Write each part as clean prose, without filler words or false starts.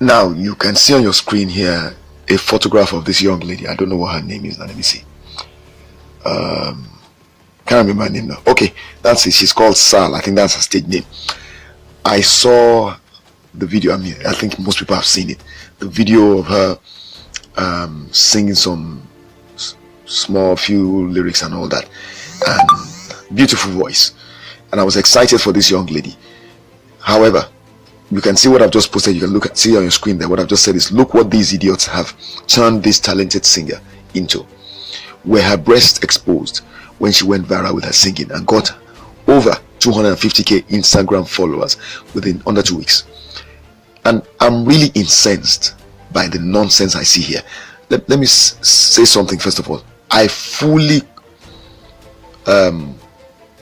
Now you can see on your screen here a photograph of this young lady. I don't know what her name is now. Let me see. Can't remember her name now. Okay, that's it. She's called Salle. I think that's her stage name. I saw the video. I mean, I think most people have seen it. The video of her singing some small few lyrics and all that, and beautiful voice. And I was excited for this young lady. However, you can see what I've just posted. You can see on your screen there. What I've just said is, look what these idiots have turned this talented singer into. Were her breasts exposed when she went viral with her singing and got over 250k Instagram followers within under 2 weeks. And I'm really incensed by the nonsense I see here. Let me say something first of all. I fully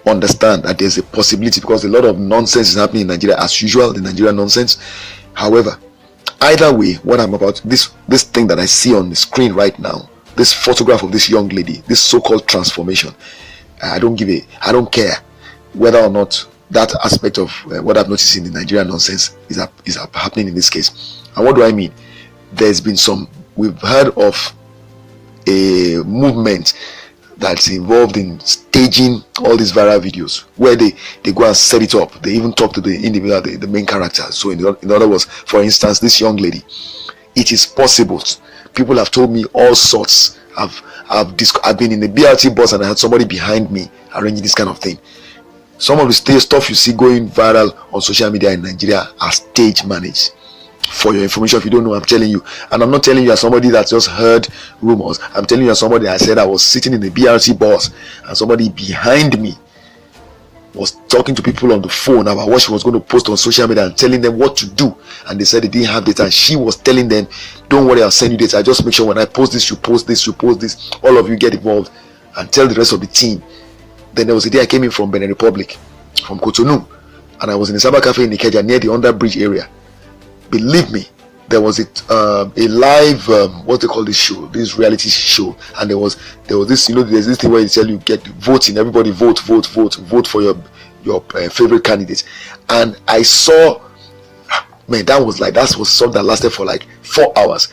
understand that there's a possibility, because a lot of nonsense is happening in Nigeria as usual, the Nigerian nonsense. However, either way, what I'm about, this thing that I see on the screen right now, this photograph of this young lady, this so-called transformation, I don't care whether or not that aspect of what I've noticed in the Nigerian nonsense is happening in this case. And what do I mean? There's been we've heard of a movement that's involved in staging all these viral videos where they go and set it up. They even talk to the individual, the main character. So in other words, for instance, this young lady, it is possible. People have told me all sorts. I've been in the BRT bus and I had somebody behind me arranging this kind of thing. Some of the stuff you see going viral on social media in Nigeria are stage managed. For your information, if you don't know, I'm telling you. And I'm not telling you as somebody that just heard rumors. I'm telling you as somebody. I said I was sitting in the BRT bus and somebody behind me was talking to people on the phone about what she was going to post on social media and telling them what to do. And they said they didn't have data, and she was telling them, don't worry, I'll send you data. I just make sure when I post this, you post this, you post this. All of you get involved and tell the rest of the team. Then there was a day I came in from Benin Republic, from Cotonou, and I was in the Cyber Cafe in Ikeja near the under bridge area. Believe me, there was a live what they call this show, this reality show, and there was this, there's this thing where you tell you get voting, everybody vote for your favorite candidate. And I saw, man, that was something that lasted for like 4 hours.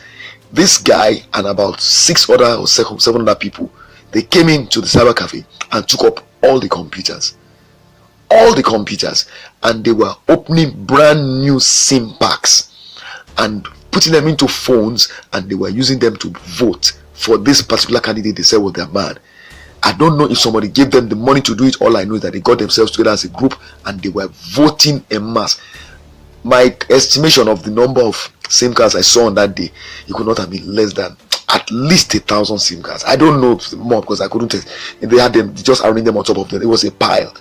This guy and about 6 other or 7 other people, they came into the Cyber Cafe and took up all the computers, and they were opening brand new SIM packs and putting them into phones, and they were using them to vote for this particular candidate they said was their man. I don't know if somebody gave them the money to do it. All I know is that they got themselves together as a group and they were voting en masse. My estimation of the number of SIM cards I saw on that day, it could not have been less than at least 1,000 SIM cards. I don't know more because I couldn't test. They had them, just arranging them on top of them. It was a pile.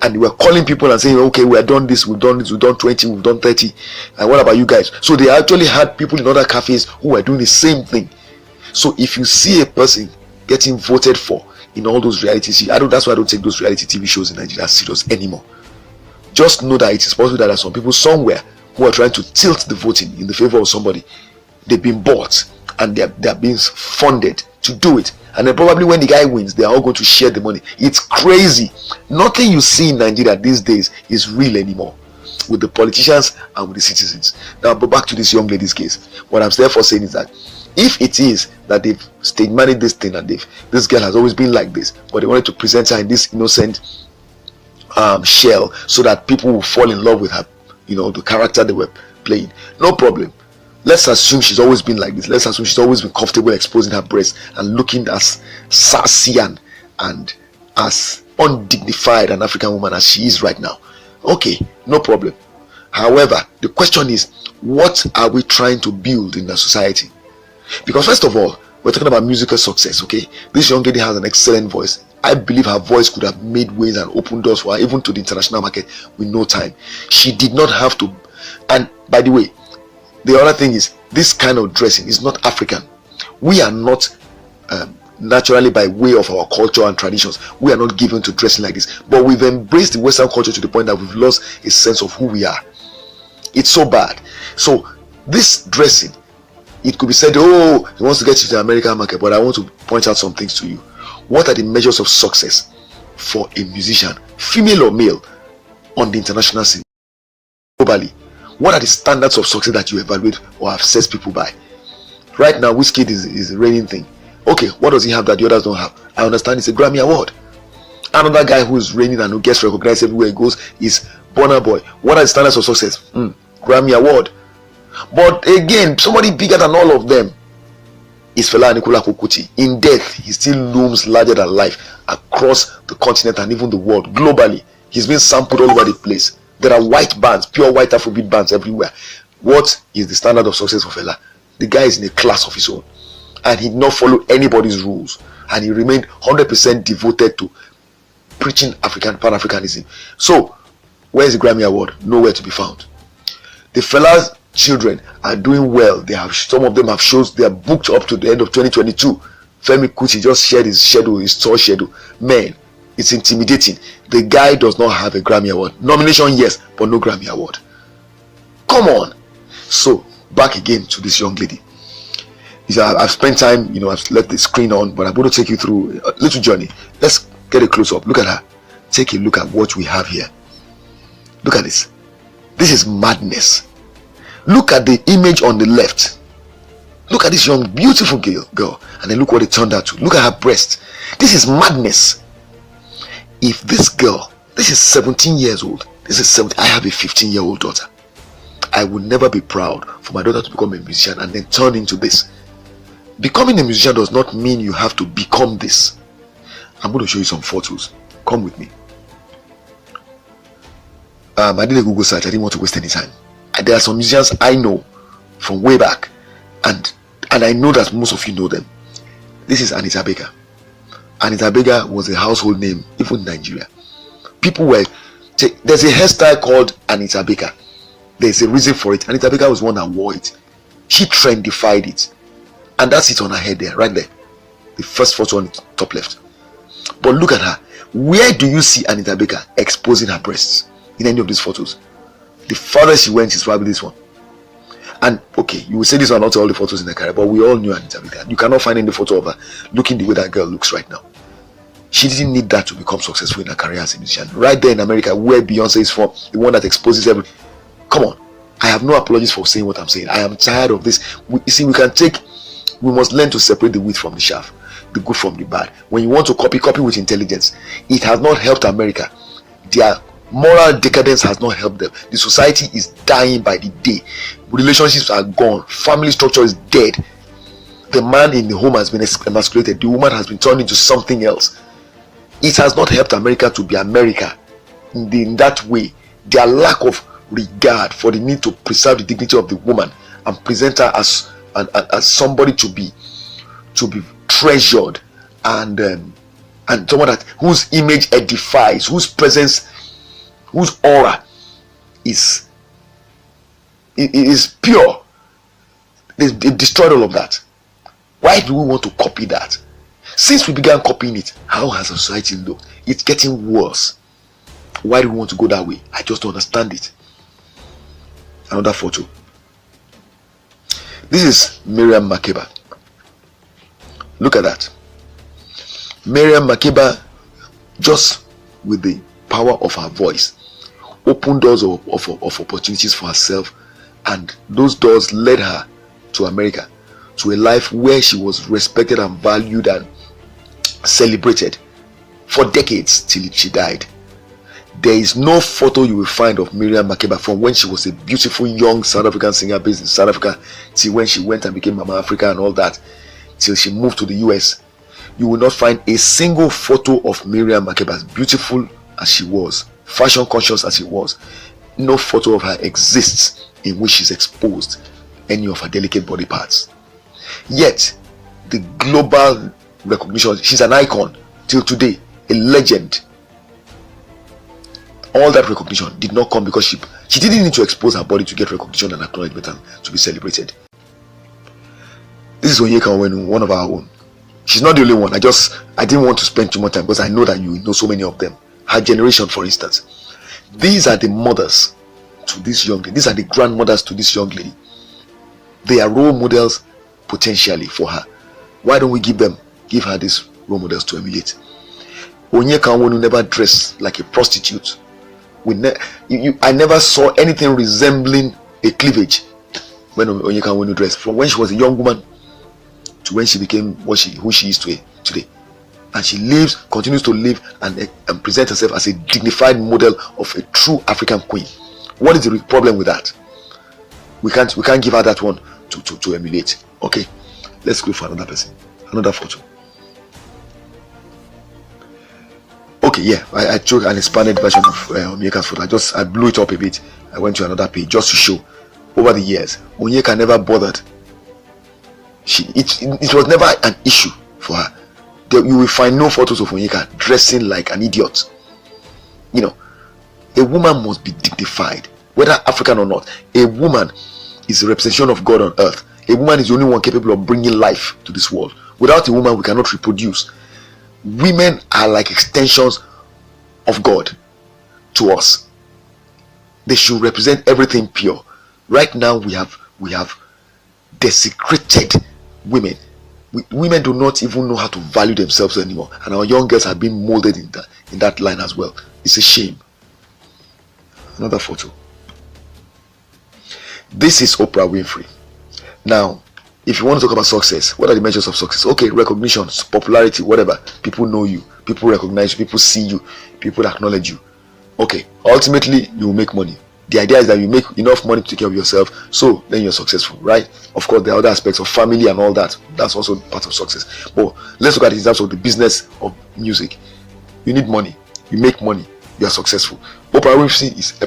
And they were calling people and saying, okay, we have done this, we've done 20, we've done 30. And what about you guys? So they actually had people in other cafes who were doing the same thing. So if you see a person getting voted for in all those reality TV, that's why I don't take those reality TV shows in Nigeria serious anymore. Just know that it is possible that there are some people somewhere who are trying to tilt the voting in the favor of somebody. They've been bought and they're being funded to do it. And then probably when the guy wins, they are all going to share the money. It's crazy. Nothing you see in Nigeria these days is real anymore, with the politicians and with the citizens. Now, but back to this young lady's case. What I'm therefore saying is that if it is that they've stage managed this thing and this girl has always been like this, but they wanted to present her in this innocent shell so that people will fall in love with her, the character they were playing, no problem. Let's assume she's always been like this. Let's assume she's always been comfortable exposing her breasts and looking as sassy and as undignified an African woman as she is right now. Okay, no problem. However, the question is, what are we trying to build in the society? Because first of all, we're talking about musical success, okay? This young lady has an excellent voice. I believe her voice could have made ways and opened doors for her, even to the international market, with no time. She did not have to. And by the way, the other thing is, this kind of dressing is not African. We are not naturally, by way of our culture and traditions, we are not given to dressing like this. But we've embraced the Western culture to the point that we've lost a sense of who we are. It's so bad. So this dressing, it could be said, oh, he wants to get you to the American market. But I want to point out some things to you. What are the measures of success for a musician, female or male, on the international scene globally? What are the standards of success that you evaluate or assess people by? Right now, Wizkid is a reigning thing. Okay, what does he have that the others don't have? I understand it's a Grammy Award. Another guy who is reigning and who gets recognized everywhere he goes is Burna Boy. What are the standards of success? Grammy Award. But again, somebody bigger than all of them is Fela Anikulapo Kuti. In death, he still looms larger than life across the continent and even the world. Globally, he's been sampled all over the place. There are white bands, pure white Afrobeat bands everywhere. What is the standard of success for Fela? The guy is in a class of his own, and he did not follow anybody's rules, and he remained 100% devoted to preaching Pan-Africanism. So, where is the Grammy Award? Nowhere to be found. The Fela's children are doing well. Some of them have shows. They are booked up to the end of 2022. Femi Kuti just shared his tour schedule. Man, it's intimidating. The guy does not have a Grammy Award. Nomination, yes, but no Grammy Award. Come on. So, back again to this young lady. I've spent time, I've left the screen on, but I'm going to take you through a little journey. Let's get a close up. Look at her. Take a look at what we have here. Look at this. This is madness. Look at the image on the left. Look at this young, beautiful girl, and then look what it turned out to. Look at her breast. This is madness. If this girl, this is 17 years old. I have a 15-year-old daughter. I would never be proud for my daughter to become a musician and then turn into this. Becoming a musician does not mean you have to become this. I'm going to show you some photos. Come with me. I did a Google search. I didn't want to waste any time. There are some musicians I know from way back, and I know that most of you know them. This is Anita Baker. Anita Baker was a household name even in Nigeria. There's a hairstyle called Anita Baker. There's a reason for it. Anita Baker was one that wore it. She trendified it, and that's it on her head there, right there, the first photo on the top left. But look at her. Where do you see Anita Baker exposing her breasts in any of these photos? The farthest she went is probably this one. And okay, you will say these are not all the photos in the career, but we all knew Anita Baker. You cannot find any photo of her looking the way that girl looks right now. She didn't need that to become successful in her career as a musician. Right there in America, where Beyonce is from, the one that exposes everything. Come on, I have no apologies for saying what I'm saying. I am tired of this. We must learn to separate the wheat from the chaff, the good from the bad. When you want to copy with intelligence. It has not helped America. Their moral decadence has not helped them. The society is dying by the day. Relationships are gone. Family structure is dead. The man in the home has been emasculated. The woman has been turned into something else. It has not helped America to be America in that way. Their lack of regard for the need to preserve the dignity of the woman and present her as somebody to be treasured and someone whose image edifies, whose presence, whose aura is pure. They destroyed all of that. Why do we want to copy that? Since we began copying it, how has society looked? It's getting worse. Why do we want to go that way? I just don't understand it. Another photo. This is Miriam Makeba. Look at that. Miriam Makeba, just with the power of her voice, opened doors of opportunities for herself, and those doors led her to America, to a life where she was respected and valued and celebrated for decades till she died. There is no photo you will find of Miriam Makeba from when she was a beautiful young South African singer based in South Africa till when she went and became Mama Africa and all that, till she moved to the US. You will not find a single photo of Miriam Makeba, as beautiful as she was, fashion conscious as she was. No photo of her exists in which she's exposed any of her delicate body parts. Yet the global recognition, she's an icon till today, a legend. All that recognition did not come because she didn't need to expose her body to get recognition and acknowledgement and to be celebrated. This is Onyeka Onwenu, one of our own. She's not the only one. I didn't want to spend too much time because I know that you know so many of them. Her generation, for instance. These are the mothers to this young lady. These are the grandmothers to this young lady. They are role models potentially for her. Why don't we give her these role models to emulate? Onyeka Onwenu never dressed like a prostitute. I never saw anything resembling a cleavage when Onyeka Onwenu dressed, from when she was a young woman to when she became who she is today. And she continues to live and present herself as a dignified model of a true African queen. What is the problem with that? We can't give her that one to emulate. Okay, let's go for another person, another photo. Okay, yeah, I took an expanded version of Onyeka's photo. I blew it up a bit. I went to another page just to show over the years Onyeka never bothered. It was never an issue for her. You will find no photos of Onyeka dressing like an idiot. You know, a woman must be dignified, whether African or not. A woman is a representation of God on earth. A woman is the only one capable of bringing life to this world. Without a woman, we cannot reproduce. Women are like extensions of God to us. They should represent everything pure. Right now, we have desecrated women. Women do not even know how to value themselves anymore, and our young girls are being molded in that line as well. It's a shame. Another photo. This is Oprah Winfrey. Now, if you want to talk about success, what are the measures of success? Okay, recognition, popularity, whatever. People know you, people recognize you, people see you, people acknowledge you. Okay, ultimately you will make money. The idea is that you make enough money to take care of yourself, so then you're successful, right? Of course, there are other aspects of family and all that. That's also part of success. But let's look at it in terms of the business of music. You need money, you make money, you are successful. Oprah Winfrey is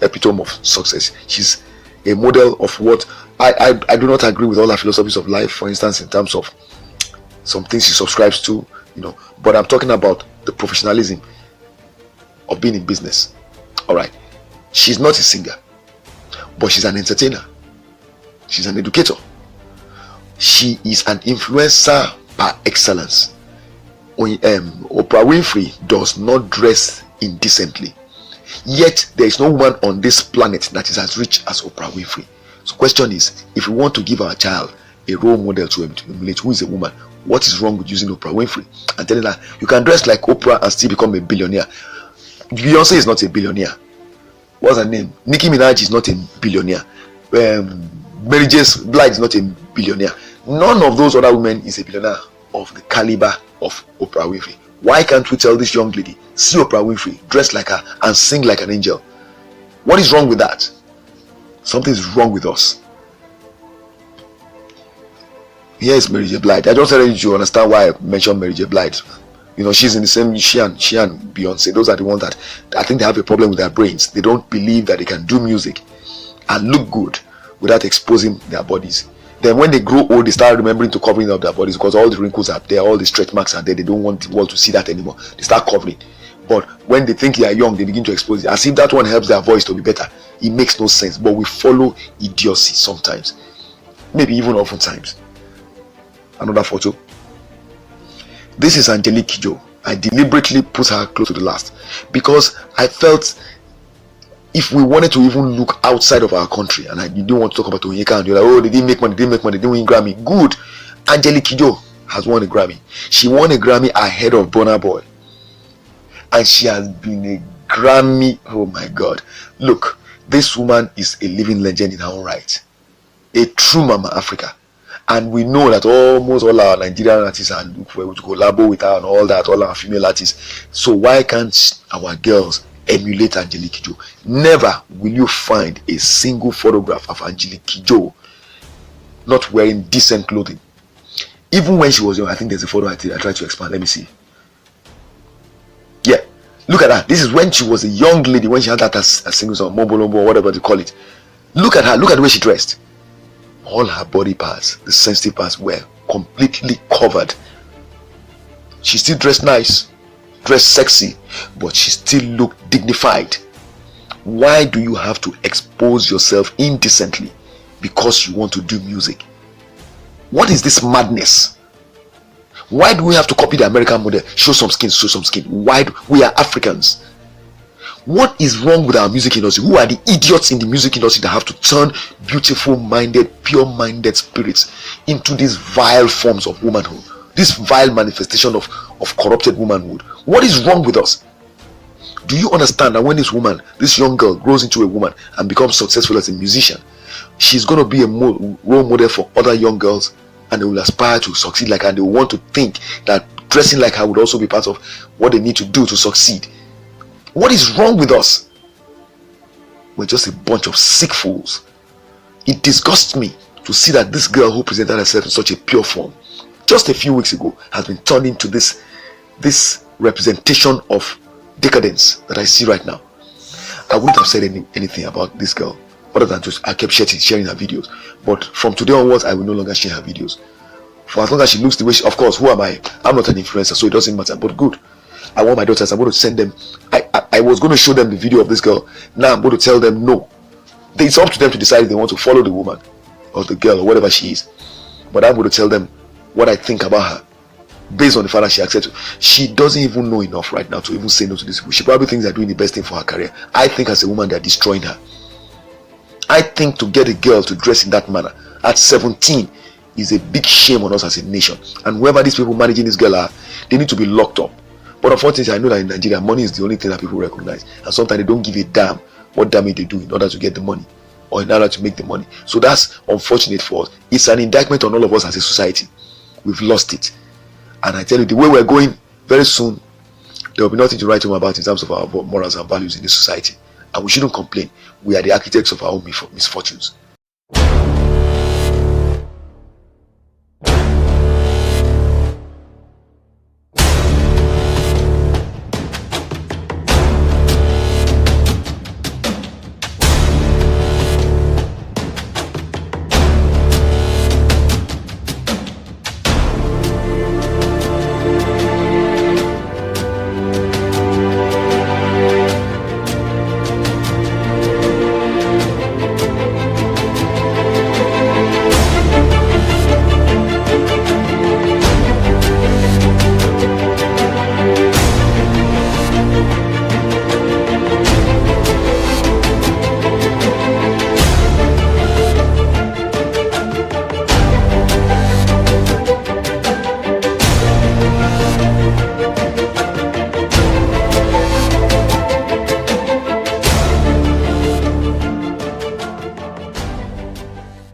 epitome of success. She's a model of what I do not agree with all her philosophies of life, for instance, in terms of some things she subscribes to, but I'm talking about the professionalism of being in business. All right. She's not a singer, but she's an entertainer. She's an educator. She is an influencer par excellence. Oprah Winfrey does not dress indecently. Yet there is no woman on this planet that is as rich as Oprah Winfrey. So the question is, if we want to give our child a role model to emulate, who is a woman, what is wrong with using Oprah Winfrey and telling her you can dress like Oprah and still become a billionaire? Beyonce is not a billionaire. What's her name? Nicki Minaj is not a billionaire. Mary J. Blige is not a billionaire. None of those other women is a billionaire of the caliber of Oprah Winfrey. Why can't we tell this young lady, see Oprah Winfrey, dress like her and sing like an angel? What is wrong with that? Something is wrong with us. Here is Mary J. Blige. I just wanted you to understand why I mentioned Mary J. Blige. She's in the same, she and Beyonce. Those are the ones that I think they have a problem with their brains. They don't believe that they can do music and look good without exposing their bodies. Then when they grow old, they start remembering to covering up their bodies because all the wrinkles are there, all the stretch marks are there. They don't want the world to see that anymore. They start covering. But when they think they are young, they begin to expose it. As if that one helps their voice to be better. It makes no sense. But we follow idiocy sometimes. Maybe even oftentimes. Another photo. This is Angelique Kidjo. I deliberately put her close to the last because I felt if we wanted to even look outside of our country, and you don't want to talk about Onyeka, and you're like, oh, they didn't make money, they didn't win Grammy. Good. Angelique Kidjo has won a Grammy. She won a Grammy ahead of Burna Boy. And she has been a Grammy. Oh my God. Look, this woman is a living legend in her own right. A true Mama Africa. And we know that almost all our Nigerian artists are looking for to collabo with her and all that, all our female artists. So why can't our girls emulate Angelique Kidjo? Never will you find a single photograph of Angelique Kidjo not wearing decent clothing. Even when she was young, I think there's a photo I tried to expand. Let me see. Yeah, look at that. This is when she was a young lady, when she had that as a single song, Mobolombo or whatever they call it. Look at her. Look at the way she dressed. All her body parts, the sensitive parts, were completely covered. She still dressed nice, dressed sexy, but she still looked dignified. Why do you have to expose yourself indecently because you want to do music? What is this madness? Why do we have to copy the American model? Show some skin, show some skin. Why we are Africans? What is wrong with our music industry? Who are the idiots in the music industry that have to turn beautiful minded, pure minded spirits into these vile forms of womanhood, this vile manifestation of corrupted womanhood? What is wrong with us? Do you understand that when this young girl grows into a woman and becomes successful as a musician, she's going to be a role model for other young girls, and they will aspire to succeed like her, and they will want to think that dressing like her would also be part of what they need to do to succeed. What is wrong with us? We're just a bunch of sick fools. It disgusts me to see that this girl who presented herself in such a pure form just a few weeks ago has been turned into this representation of decadence that I see right now. I wouldn't have said anything about this girl other than just I kept sharing her videos. But from today onwards, I will no longer share her videos. For as long as she looks the way of course, who am I? I'm not an influencer, so it doesn't matter. But good. I want my daughters, I'm going to send them. I was going to show them the video of this girl. Now I'm going to tell them no. It's up to them to decide if they want to follow the woman or the girl or whatever she is. But I'm going to tell them what I think about her based on the fact that she accepts. She doesn't even know enough right now to even say no to this. She probably thinks they're doing the best thing for her career. I think as a woman they're destroying her. I think to get a girl to dress in that manner at 17 is a big shame on us as a nation. And whoever these people managing this girl are, they need to be locked up. But unfortunately, I know that in Nigeria, money is the only thing that people recognize. And sometimes they don't give a damn what damage they do in order to get the money or in order to make the money. So that's unfortunate for us. It's an indictment on all of us as a society. We've lost it. And I tell you, the way we're going, very soon, there will be nothing to write home about in terms of our morals and values in this society. And we shouldn't complain. We are the architects of our own misfortunes.